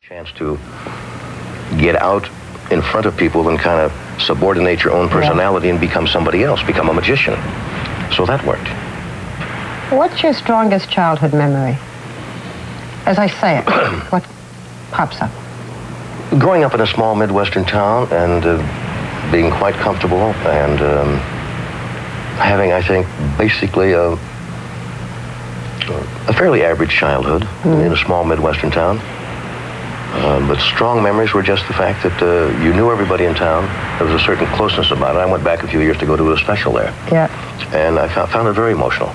Chance to get out in front of people and kind of subordinate your own personality and become somebody else, become a magician. So that worked. What's your strongest childhood memory? As I say it, what pops up? Growing up in a small Midwestern town and being quite comfortable and having, I think, basically a fairly average childhood in a small Midwestern town. But strong memories were just the fact that you knew everybody in town. There was a certain closeness about it. I went back a few years to go to a special there. Yeah. And I found it very emotional.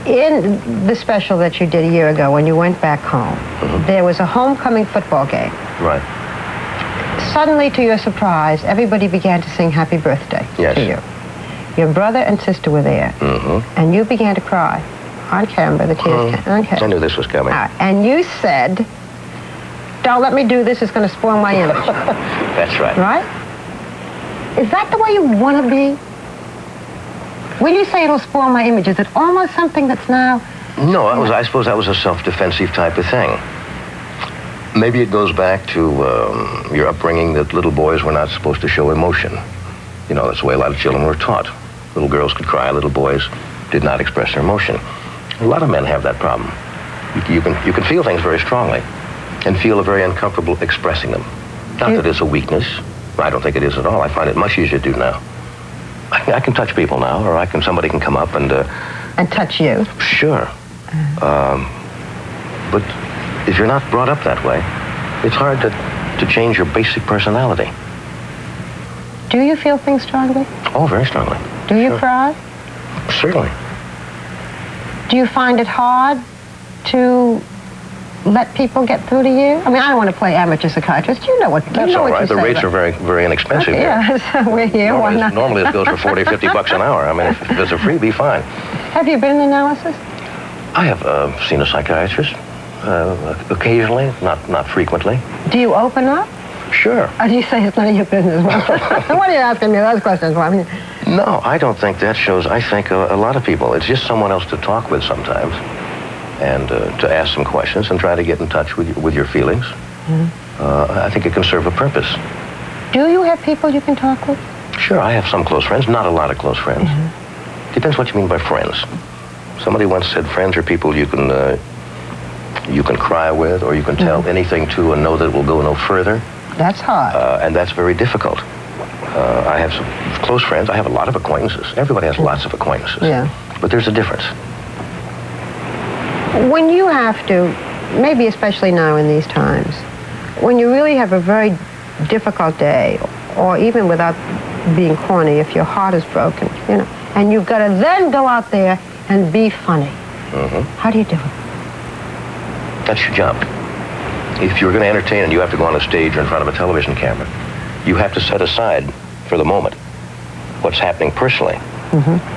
In the special that you did a year ago when you went back home, there was a homecoming football game. Right. Suddenly, to your surprise, everybody began to sing happy birthday to you. Your brother and sister were there. And you began to cry on camera. The tears on camera. I knew this was coming. And you said, "Don't let me do this, it's going to spoil my image." That's right. Right? Is that the way you want to be? When you say it'll spoil my image, is it almost something that's now... No, I suppose that was a self-defensive type of thing. Maybe it goes back to your upbringing that little boys were not supposed to show emotion. You know, that's the way a lot of children were taught. Little girls could cry, little boys did not express their emotion. A lot of men have that problem. You can feel things very strongly and feel very uncomfortable expressing them. Not that it's a weakness. I don't think it is at all. I find it much easier to do now. I can touch people now, or somebody can come up and... And touch you? Sure. But if you're not brought up that way, it's hard to change your basic personality. Do you feel things strongly? Oh, very strongly. Do you cry? Certainly. Do you find it hard to let people get through to you? I mean, I don't want to play amateur psychiatrist. You know what you That's know all what right. you The say rates are very, very inexpensive here. Yeah, so we're here. Why not? Normally it goes for 40, 50 bucks an hour. I mean, if there's a freebie, fine. Have you been in analysis? I have seen a psychiatrist occasionally, not frequently. Do you open up? Sure. Or do you say it's none of your business? What are you asking me those questions for? I mean, no, I don't think that shows. I think a lot of people, it's just someone else to talk with sometimes and to ask some questions and try to get in touch with your feelings. I think it can serve a purpose. Do you have people you can talk with? Sure, I have some close friends, not a lot of close friends. Depends what you mean by friends. Somebody once said friends are people you can cry with or you can tell anything to and know that it will go no further. That's hard. And that's very difficult. I have some close friends. I have a lot of acquaintances. Everybody has lots of acquaintances. Yeah. But there's a difference. When you have to, maybe especially now in these times, when you really have a very difficult day, or even without being corny, if your heart is broken, you know, and you've got to then go out there and be funny. How do you do it? That's your job. If you're going to entertain and you have to go on a stage or in front of a television camera, you have to set aside, for the moment, what's happening personally.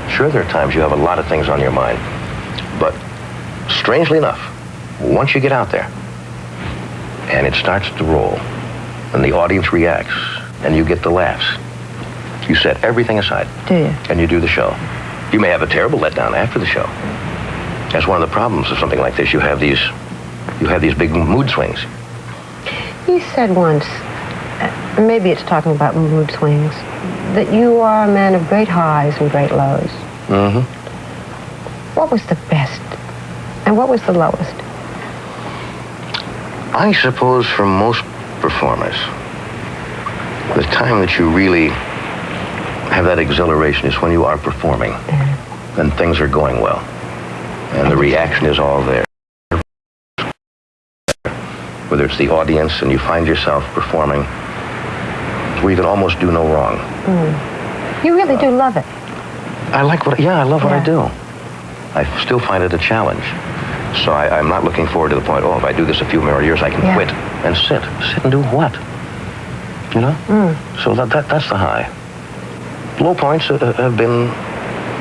Sure, there are times you have a lot of things on your mind, but strangely enough, once you get out there and it starts to roll and the audience reacts and you get the laughs, you set everything aside. Do you? And you do the show. You may have a terrible letdown after the show. That's one of the problems of something like this. You have these big mood swings. You said once, maybe it's talking about mood swings, that you are a man of great highs and great lows. What was the best and what was the lowest? I suppose for most performers, the time that you really have that exhilaration is when you are performing and things are going well and the reaction is all there. Whether it's the audience and you find yourself performing where you can almost do no wrong. You really do love it. I love what I do. I still find it a challenge. So I'm not looking forward to the point, if I do this a few more years, I can quit and sit. Sit and do what? You know? So that's the high. Low points have been,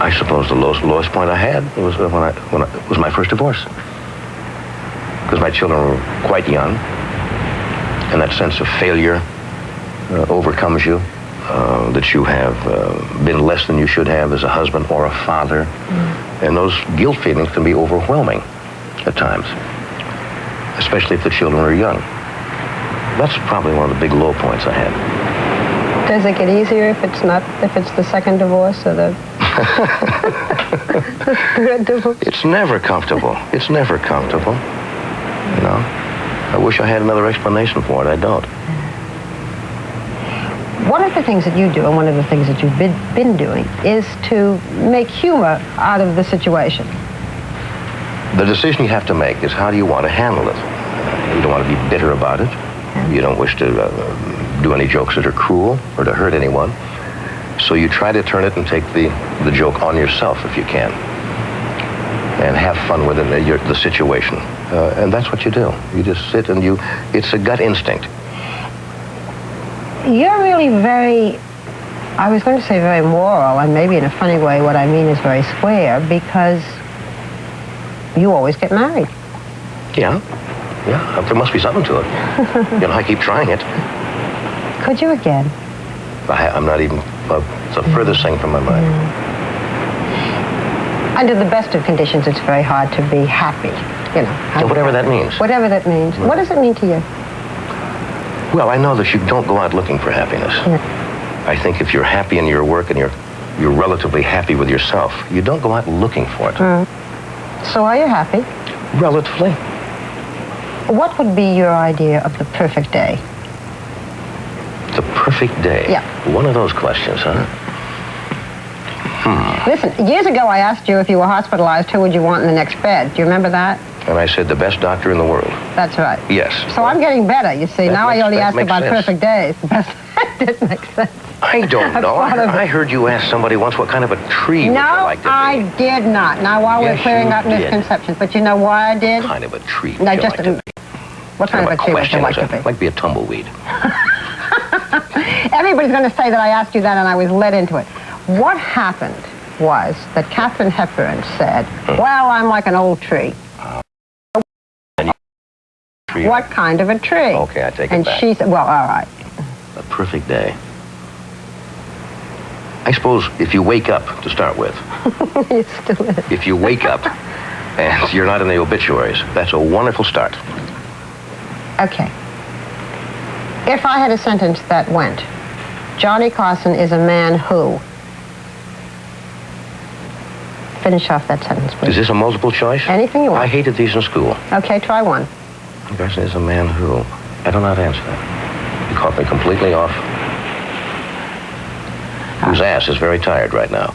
I suppose, the lowest point I had was when it was my first divorce. Because my children were quite young, and that sense of failure overcomes you, that you have been less than you should have as a husband or a father, and those guilt feelings can be overwhelming at times, especially if the children are young. That's probably one of the big low points I had. Does it get easier if it's the second divorce or the third divorce? It's never comfortable. It's never comfortable. You know? I wish I had another explanation for it. I don't. One of the things that you do, and one of the things that you've been doing, is to make humor out of the situation. The decision you have to make is how do you want to handle it? You don't want to be bitter about it. You don't wish to do any jokes that are cruel or to hurt anyone. So you try to turn it and take the joke on yourself if you can. And have fun with the situation. And that's what you do. You just sit and it's a gut instinct. You're really very, I was going to say very moral, and maybe in a funny way what I mean is very square, because you always get married. Yeah. Yeah, there must be something to it. You know, I keep trying it. Could you again? I'm not even, it's the furthest thing from my mind. Under the best of conditions, it's very hard to be happy, you know. So whatever that means. Whatever that means. What does it mean to you? Well, I know that you don't go out looking for happiness. Yeah. I think if you're happy in your work and you're relatively happy with yourself, you don't go out looking for it. So are you happy? Relatively. What would be your idea of the perfect day? The perfect day? Yeah. One of those questions, huh? Listen, years ago I asked you if you were hospitalized, who would you want in the next bed? Do you remember that? And I said the best doctor in the world. That's right. Yes. So I'm getting better, you see. Now I only ask about sense. perfect days. That did make sense. I don't know. I heard you ask somebody once what kind of a tree would you like to be. No, I did not. Now, while we're Yes, clearing you up did. misconceptions, but you know why I did? What kind of a tree would No, you just like to be? what kind of a tree would you like to be? Like be a tumbleweed. Everybody's going to say that I asked you that and I was led into it. What happened was that Katharine Hepburn said, well, I'm like an old tree. What kind of a tree? Okay, I take it and back. she said, well, all right. A perfect day. I suppose if you wake up, to start with, It still is. if you wake up and you're not in the obituaries, that's a wonderful start. Okay. If I had a sentence that went, Johnny Carson is a man who... Finish off that sentence, please. Is this a multiple choice? Anything you want. I hated these in school. Okay, try one. Johnny Carson is a man who... I don't know how to answer that. You caught me completely off. Whose ass is very tired right now.